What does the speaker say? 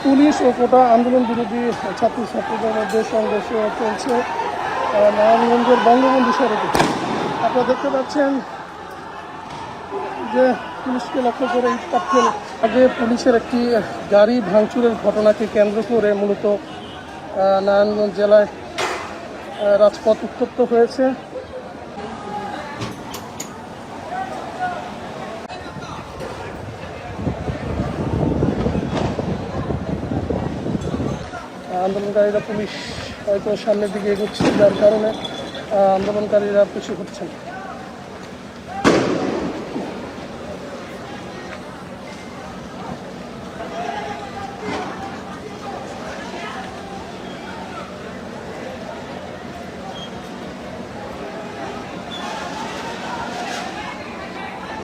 Police ও কোটা আন্দোলন বিরোধী ছাত্রদের মধ্যে সংঘর্ষ চলছে নারায়ণগঞ্জের বঙ্গবন্ধু সড়কে। আপনারা দেখতে পাচ্ছেন যে পুলিশকে লক্ষ্য করে ইট পাটকেল আগে পুলিশের একটি গাড়ি ভাঙচুরের ঘটনাকে কেন্দ্র করে মূলত নারায়ণগঞ্জ জেলায় রাজপথ উত্তপ্ত হয়েছে। আন্দোলনকারীরা পুলিশ হয়তো সামনের দিকে এগোচ্ছে, যার কারণে আন্দোলনকারীরা পিছু হচ্ছেন।